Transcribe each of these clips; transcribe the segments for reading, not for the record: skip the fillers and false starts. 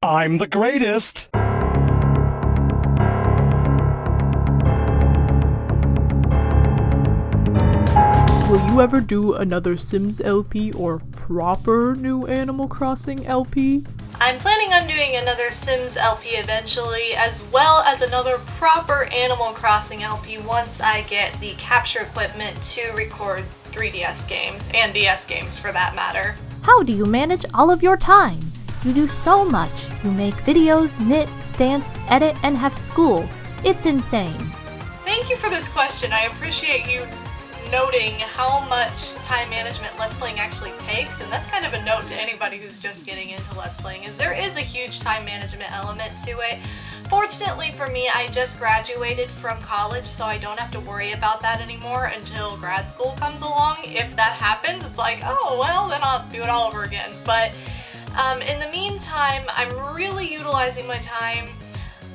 I'm the greatest! Will you ever do another Sims LP or proper new Animal Crossing LP? I'm planning on doing another Sims LP eventually, as well as another proper Animal Crossing LP once I get the capture equipment to record 3DS games, and DS games for that matter. How do you manage all of your time? You do so much. You make videos, knit, dance, edit, and have school. It's insane. Thank you for this question. I appreciate you noting how much time management Let's Playing actually takes, and that's kind of a note to anybody who's just getting into Let's Playing, is there is a huge time management element to it. Fortunately for me, I just graduated from college, so I don't have to worry about that anymore until grad school comes along. If that happens, it's like, oh, well, then I'll do it all over again. But in the meantime, I'm really utilizing my time.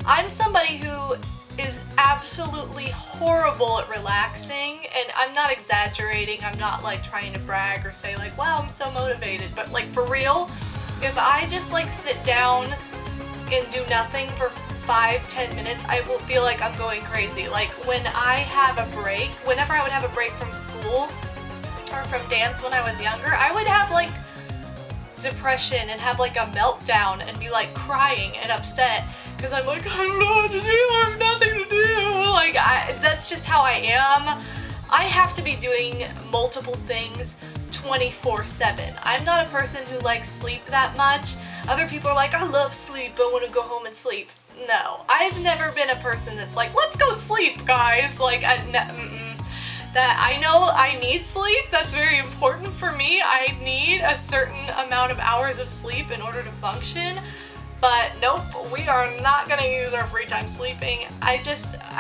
I'm somebody who is absolutely horrible at relaxing, and I'm not exaggerating. I'm not like trying to brag or say like, wow, I'm so motivated, but like for real, if I just like sit down and do nothing for 5-10 minutes, I will feel like I'm going crazy. Like when I have a break, whenever I would have a break from school or from dance when I was younger, I would have like depression and have like a meltdown and be like crying and upset because I'm like, I don't know what to do, I have nothing to do. Like that's just how I am. I have to be doing multiple things 24/7. I'm not a person who likes sleep that much. Other people are like, I love sleep, I want to go home and sleep. No, I've never been a person that's like, let's go sleep, guys. Like, that I know I need sleep. That's very important for me. I need a certain amount of hours of sleep in order to function. But nope, we are not gonna use our free time sleeping. I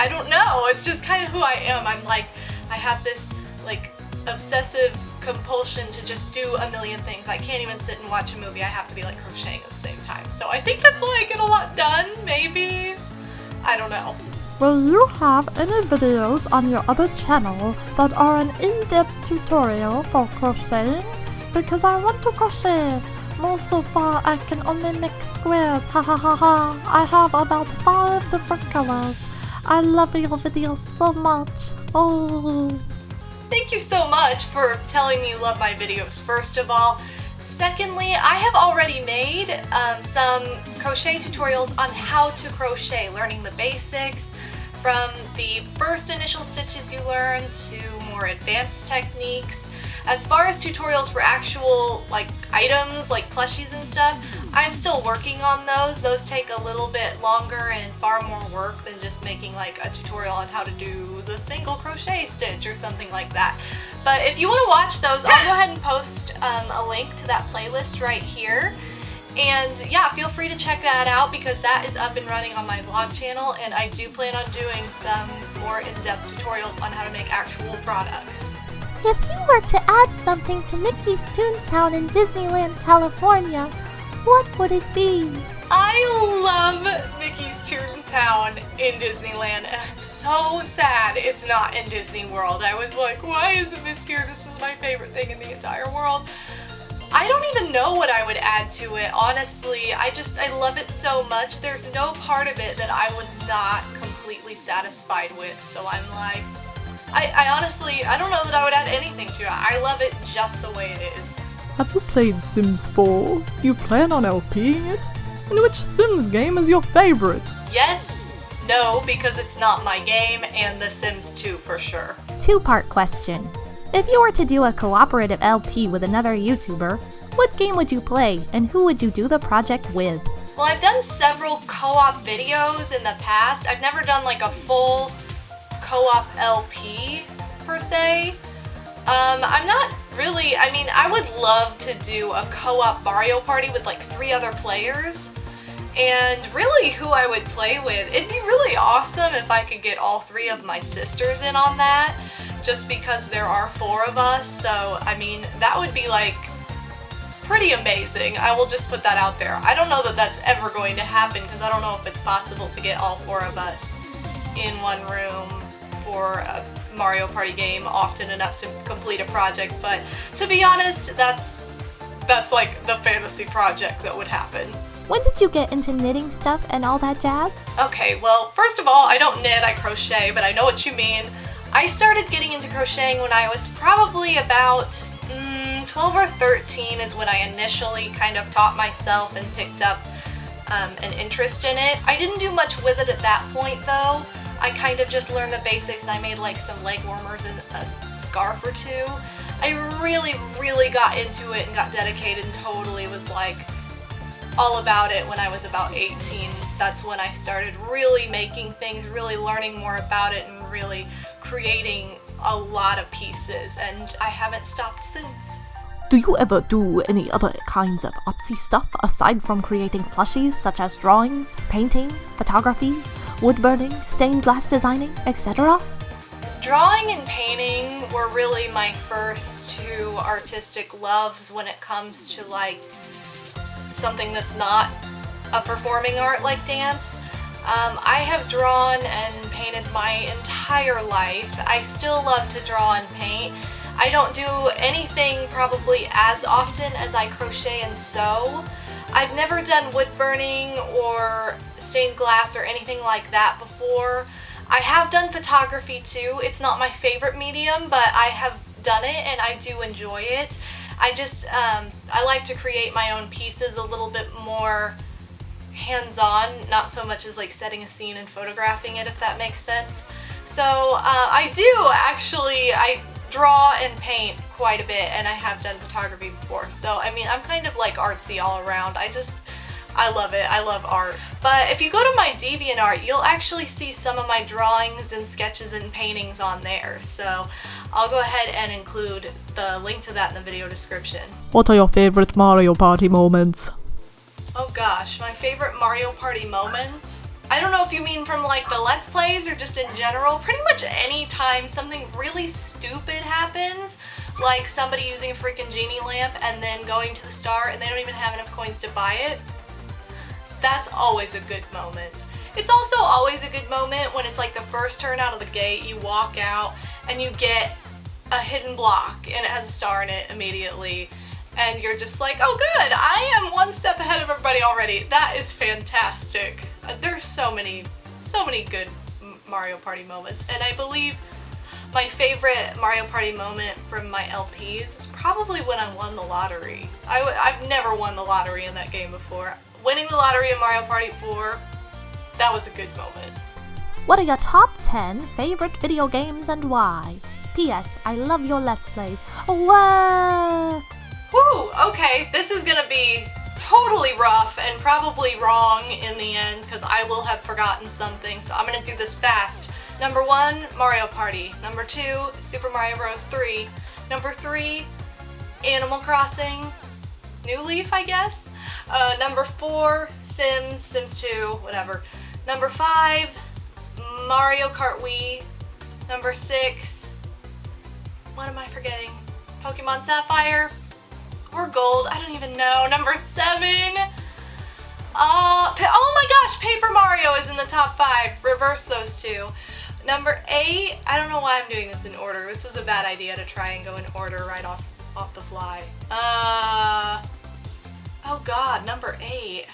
don't know. It's just kind of who I am. I'm like, I have this like obsessive compulsion to just do a million things. I can't even sit and watch a movie. I have to be like crocheting at the same time. So I think that's why I get a lot done, maybe. I don't know. Will you have any videos on your other channel that are an in-depth tutorial for crocheting? Because I want to crochet. No, so far I can only make squares, ha ha ha ha. I have about 5 different colors. I love your videos so much. Oh. Thank you so much for telling me you love my videos, first of all. Secondly, I have already made some crochet tutorials on how to crochet, learning the basics from the first initial stitches you learn to more advanced techniques. As far as tutorials for actual like items like plushies and stuff, I'm still working on those. Those take a little bit longer and far more work than just making like a tutorial on how to do the single crochet stitch or something like that. But if you want to watch those, I'll go ahead and post a link to that playlist right here. And yeah, feel free to check that out because that is up and running on my vlog channel, and I do plan on doing some more in-depth tutorials on how to make actual products. If you were to add something to Mickey's Toontown in Disneyland, California, what would it be? I love Mickey's Toontown in Disneyland, and I'm so sad it's not in Disney World. I was like, why isn't this here? This is my favorite thing in the entire world. I don't even know what I would add to it, honestly. I love it so much. There's no part of it that I was not completely satisfied with, so I'm like, I honestly, I don't know that I would add anything to it. I love it just the way it is. Have you played Sims 4? Do you plan on LPing it? And which Sims game is your favorite? Yes, no, because it's not my game, and The Sims 2 for sure. 2-part question. If you were to do a cooperative LP with another YouTuber, what game would you play and who would you do the project with? Well, I've done several co-op videos in the past. I've never done like a full co-op LP per se. I'm not really, I mean, I would love to do a co-op Mario Party with like 3 other players. And really who I would play with, it'd be really awesome if I could get all 3 of my sisters in on that, just because there are 4 of us. So, I mean, that would be like pretty amazing. I will just put that out there. I don't know that that's ever going to happen because I don't know if it's possible to get all 4 of us in one room for a Mario Party game often enough to complete a project, but to be honest, that's like the fantasy project that would happen. When did you get into knitting stuff and all that jazz? Okay, well, first of all, I don't knit, I crochet, but I know what you mean. I started getting into crocheting when I was probably about 12 or 13 is when I initially kind of taught myself and picked up an interest in it. I didn't do much with it at that point though. I kind of just learned the basics and I made like some leg warmers and a scarf or two. I really got into it and got dedicated and totally was like all about it when I was about 18. That's when I started really making things, really learning more about it and really creating a lot of pieces, and I haven't stopped since. Do you ever do any other kinds of artsy stuff aside from creating plushies such as drawings, painting, photography, woodburning, stained glass designing, etc.? Drawing and painting were really my first two artistic loves when it comes to like something that's not a performing art like dance. I have drawn and painted my entire life. I still love to draw and paint. I don't do anything probably as often as I crochet and sew. I've never done wood burning or stained glass or anything like that before. I have done photography too. It's not my favorite medium, but I have done it and I do enjoy it. I like to create my own pieces a little bit more hands-on, not so much as like setting a scene and photographing it, if that makes sense. So I draw and paint quite a bit, and I have done photography before. So I mean, I'm kind of like artsy all around. I love it. I love art. But if you go to my DeviantArt, you'll actually see some of my drawings and sketches and paintings on there. So I'll go ahead and include the link to that in the video description. What are your favorite Mario Party moments? Oh gosh, my favorite Mario Party moments? I don't know if you mean from like the Let's Plays or just in general. Pretty much any time something really stupid happens, like somebody using a freaking genie lamp and then going to the star and they don't even have enough coins to buy it. That's always a good moment. It's also always a good moment when it's like the first turn out of the gate, you walk out and you get a hidden block and it has a star in it immediately. And you're just like, oh good, I am one step ahead of everybody already. That is fantastic. There's so many good Mario Party moments. And I believe my favorite Mario Party moment from my LPs is probably when I won the lottery. I've never won the lottery in that game before. Winning the lottery in Mario Party 4, that was a good moment. What are your top 10 favorite video games and why? P.S. I love your Let's Plays. Whoa! Woo! Okay, this is gonna be totally rough and probably wrong in the end because I will have forgotten something, so I'm gonna do this fast. Number 1, Mario Party. Number 2, Super Mario Bros. 3. Number 3, Animal Crossing. New Leaf, I guess. Number 4, Sims 2, whatever. Number 5, Mario Kart Wii. Number 6, what am I forgetting? Pokemon Sapphire? Or Gold, I don't even know. Number 7, oh my gosh, Paper Mario is in the top 5. Reverse those two. Number 8, I don't know why I'm doing this in order. This was a bad idea to try and go in order right off the fly. Oh god, number 8.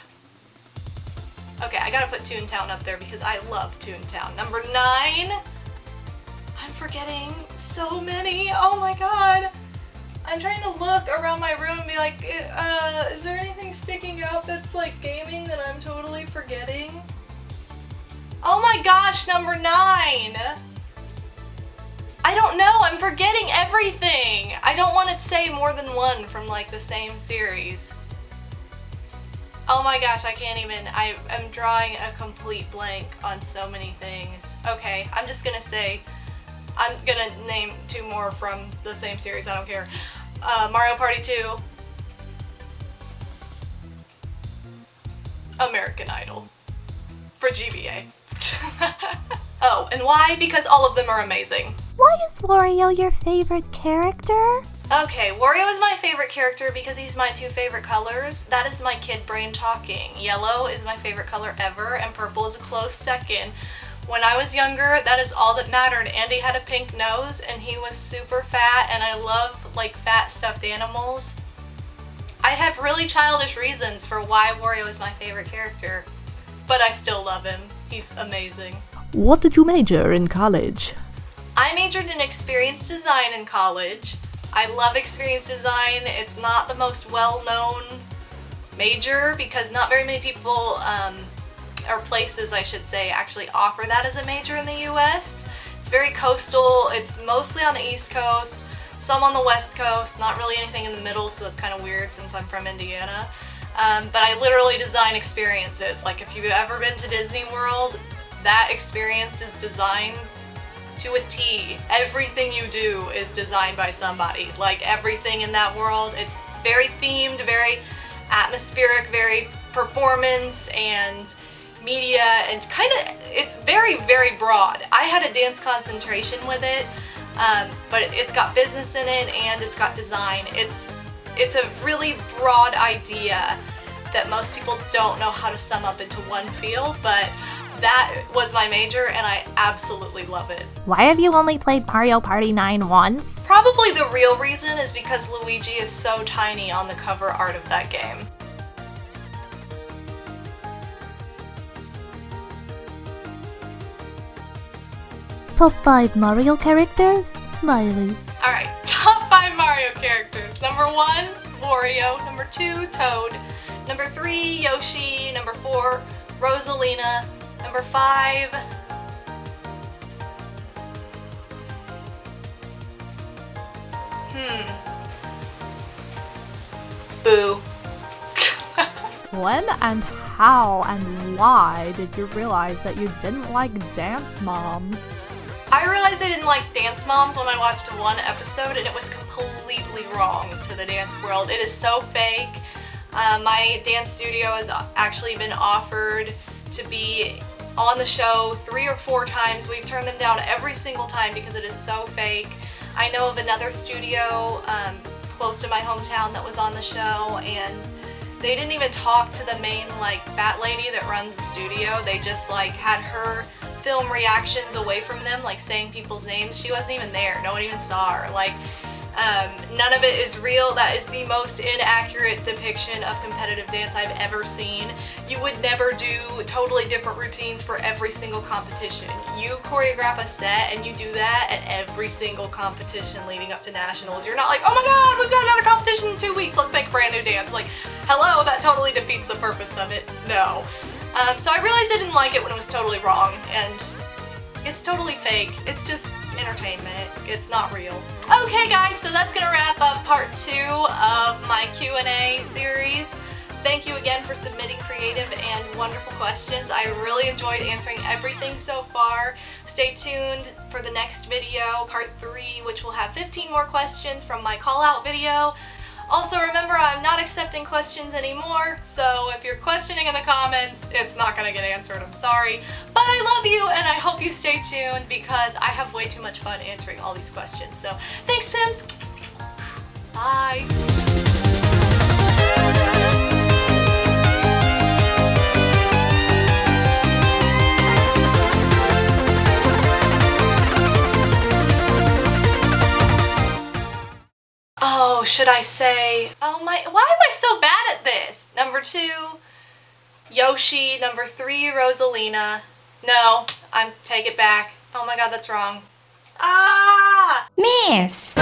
Okay, I gotta put Toontown up there because I love Toontown. Number 9, I'm forgetting so many. Oh my god. I'm trying to look around my room and be like, is there anything sticking out that's like gaming that I'm totally forgetting? Oh my gosh, number 9! I don't know, I'm forgetting everything! I don't want to say more than one from like the same series. Oh my gosh, I can't even, I'm drawing a complete blank on so many things. Okay, I'm just gonna say, I'm gonna name 2 more from the same series, I don't care. Mario Party 2. American Idol. For GBA. Oh, and why? Because all of them are amazing. Why is Wario your favorite character? Okay, Wario is my favorite character because he's my 2 favorite colors. That is my kid brain talking. Yellow is my favorite color ever, and purple is a close second. When I was younger, that is all that mattered. Andy had a pink nose and he was super fat, and I love like fat stuffed animals. I have really childish reasons for why Wario is my favorite character, but I still love him. He's amazing. What did you major in college? I majored in experience design in college. I love experience design. It's not the most well-known major because not very many people, or places I should say, actually offer that as a major in the US. It's very coastal. It's mostly on the East Coast, some on the West Coast, not really anything in the middle, so that's kind of weird since I'm from Indiana. But I literally design experiences. Like if you've ever been to Disney World, that experience is designed to a T. Everything you do is designed by somebody. Like everything in that world, it's very themed, very atmospheric, very performance and media, and kind of, it's very, very broad. I had a dance concentration with it, but it's got business in it and it's got design. It's a really broad idea that most people don't know how to sum up into one field, but that was my major and I absolutely love it. Why have you only played Mario Party 9 once? Probably the real reason is because Luigi is so tiny on the cover art of that game. Top 5 Mario characters? Smiley. Alright, top 5 Mario characters. Number 1, Wario. Number 2, Toad. Number 3, Yoshi. Number 4, Rosalina. Number 5... Boo. When and how and why did you realize that you didn't like dance moms? I realized I didn't like dance moms when I watched one episode and it was completely wrong to the dance world. It is so fake. My dance studio has actually been offered to be on the show 3 or 4 times. We've turned them down every single time because it is so fake. I know of another studio close to my hometown that was on the show, and they didn't even talk to the main fat lady that runs the studio. They just had her film reactions away from them, saying people's names. She wasn't even there. No one even saw her. None of it is real. That is the most inaccurate depiction of competitive dance I've ever seen. You would never do totally different routines for every single competition. You choreograph a set and you do that at every single competition leading up to nationals. You're not like, oh my god, we've got another competition in 2 weeks, let's make a brand new dance. Hello, that totally defeats the purpose of it. No. So I realized I didn't like it when it was totally wrong, and it's totally fake. It's just entertainment. It's not real. Okay guys, so that's gonna wrap up part 2 of my Q&A series. Thank you again for submitting creative and wonderful questions. I really enjoyed answering everything so far. Stay tuned for the next video, part 3, which will have 15 more questions from my call out video. Also remember, I'm not accepting questions anymore, so if you're questioning in the comments, it's not gonna get answered, I'm sorry. But I love you and I hope you stay tuned because I have way too much fun answering all these questions. So thanks, Pimps! Bye! Oh, should I say, why am I so bad at this? Number 2, Yoshi. Number 3, Rosalina. No, take it back. Oh my god, that's wrong. Ah! Miss!